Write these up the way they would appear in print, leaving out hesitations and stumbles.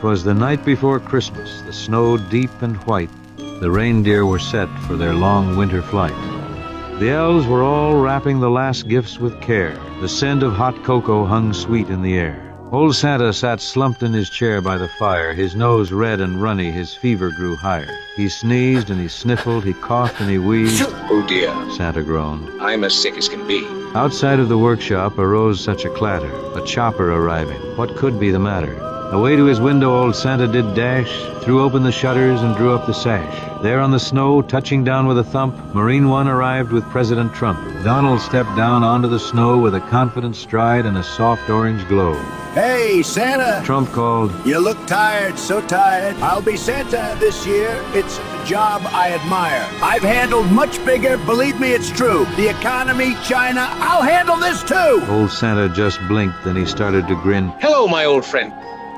'Twas the night before Christmas, the snow deep and white. The reindeer were set for their long winter flight. The elves were all wrapping the last gifts with care. The scent of hot cocoa hung sweet in the air. Old Santa sat slumped in his chair by the fire, his nose red and runny, his fever grew higher. He sneezed and he sniffled, he coughed and he wheezed. Oh dear, Santa groaned. I'm as sick as can be. Outside of the workshop arose such a clatter, a chopper arriving. What could be the matter? Away to his window old Santa did dash, threw open the shutters and drew up the sash. There on the snow, touching down with a thump, Marine One arrived with President Trump. Donald stepped down onto the snow with a confident stride and a soft orange glow. Hey, Santa! Trump called, You look tired, so tired. I'll be Santa this year. It's a job I admire. I've handled much bigger, believe me, it's true. The economy, China, I'll handle this too! Old Santa just blinked, then he started to grin. Hello, my old friend.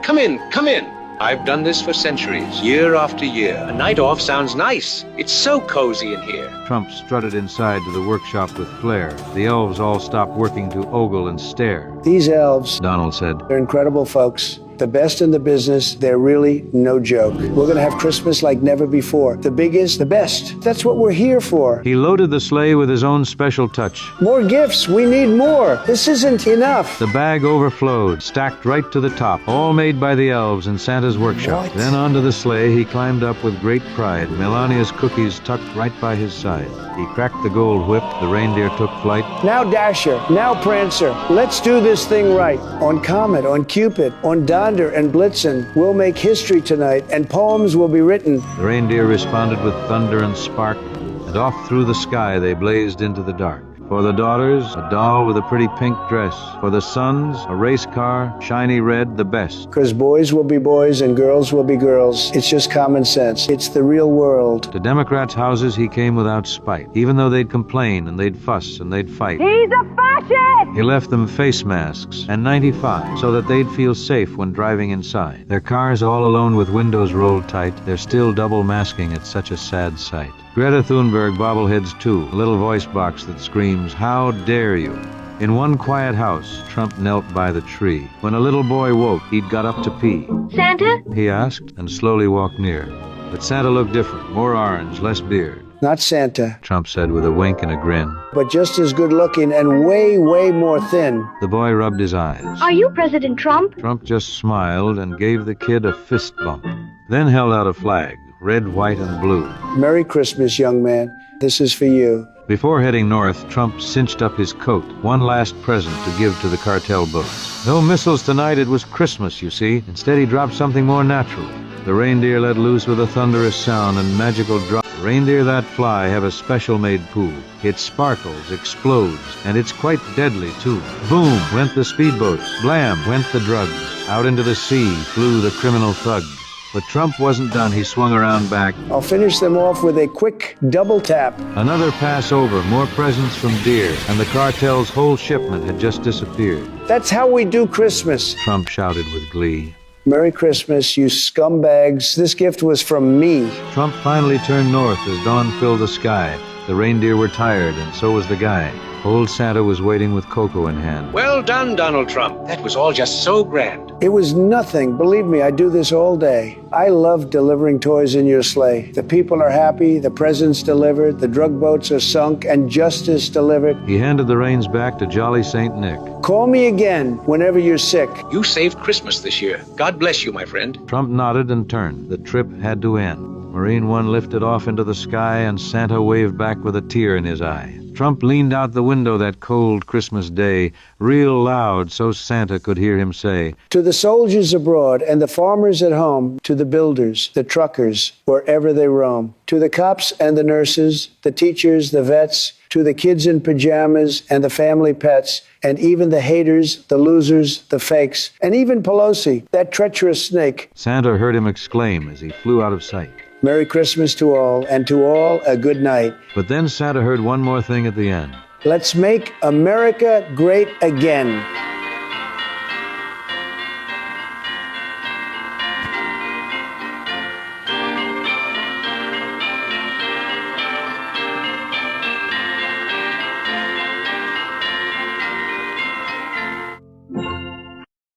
Come in, come in. I've done this for centuries, year after year. A night off sounds nice. It's so cozy in here. Trump strutted inside to the workshop with flair. The elves all stopped working to ogle and stare. These elves, Donald said, they're incredible folks. The best in the business. They're really no joke. We're going to have Christmas like never before. The biggest, the best. That's what we're here for. He loaded the sleigh with his own special touch. More gifts. We need more. This isn't enough. The bag overflowed, stacked right to the top, all made by the elves in Santa's workshop. What? Then onto the sleigh he climbed up with great pride, Melania's cookies tucked right by his side. He cracked the gold whip, the reindeer took flight. Now Dasher, now Prancer. Let's do this thing right. On Comet, on Cupid, on Donder and Blitzen, we'll make history tonight, and poems will be written. The reindeer responded with thunder and spark, and off through the sky they blazed into the dark. For the daughters, a doll with a pretty pink dress. For the sons, a race car, shiny red, the best. Because boys will be boys and girls will be girls. It's just common sense. It's the real world. To Democrats' houses he came without spite, even though they'd complain and they'd fuss and they'd fight. He's a fascist! He left them face masks and 95 so that they'd feel safe when driving inside. Their cars all alone with windows rolled tight, they're still double masking at such a sad sight. Greta Thunberg bobbleheads too, a little voice box that screams, "How dare you?" In one quiet house, Trump knelt by the tree. When a little boy woke, he'd got up to pee. Santa? He asked and slowly walked near. But Santa looked different, more orange, less beard. Not Santa, Trump said with a wink and a grin. but just as good looking and way, way more thin. The boy rubbed his eyes. Are you President Trump? Trump just smiled and gave the kid a fist bump, then held out a flag, red, white, and blue. Merry Christmas, young man. This is for you. Before heading north, Trump cinched up his coat, one last present to give to the cartel boats. No missiles tonight, it was Christmas, you see. Instead, he dropped something more natural. The reindeer let loose with a thunderous sound and magical drop. Reindeer that fly have a special-made pool. It sparkles, explodes, and it's quite deadly, too. Boom went the speedboats. Blam went the drugs. Out into the sea flew the criminal thugs. But Trump wasn't done. He swung around back. I'll finish them off with a quick double tap. Another pass over, more presents from Deere, and the cartel's whole shipment had just disappeared. That's how we do Christmas. Trump shouted with glee. Merry Christmas, you scumbags. This gift was from me. Trump finally turned north as dawn filled the sky. The reindeer were tired, and so was the guy. Old Santa was waiting with cocoa in hand. Well done, Donald Trump. That was all just so grand. It was nothing. Believe me, I do this all day. I love delivering toys in your sleigh. The people are happy, the presents delivered, the drug boats are sunk, and justice delivered. He handed the reins back to Jolly St. Nick. Call me again whenever you're sick. You saved Christmas this year. God bless you, my friend. Trump nodded and turned. The trip had to end. Marine One lifted off into the sky, and Santa waved back with a tear in his eye. Trump leaned out the window that cold Christmas day, real loud so Santa could hear him say, To the soldiers abroad and the farmers at home, to the builders, the truckers, wherever they roam, to the cops and the nurses, the teachers, the vets, to the kids in pajamas and the family pets, and even the haters, the losers, the fakes, and even Pelosi, that treacherous snake. Santa heard him exclaim as he flew out of sight. Merry Christmas to all, and to all a good night. But then Santa heard one more thing at the end. Let's make America great again.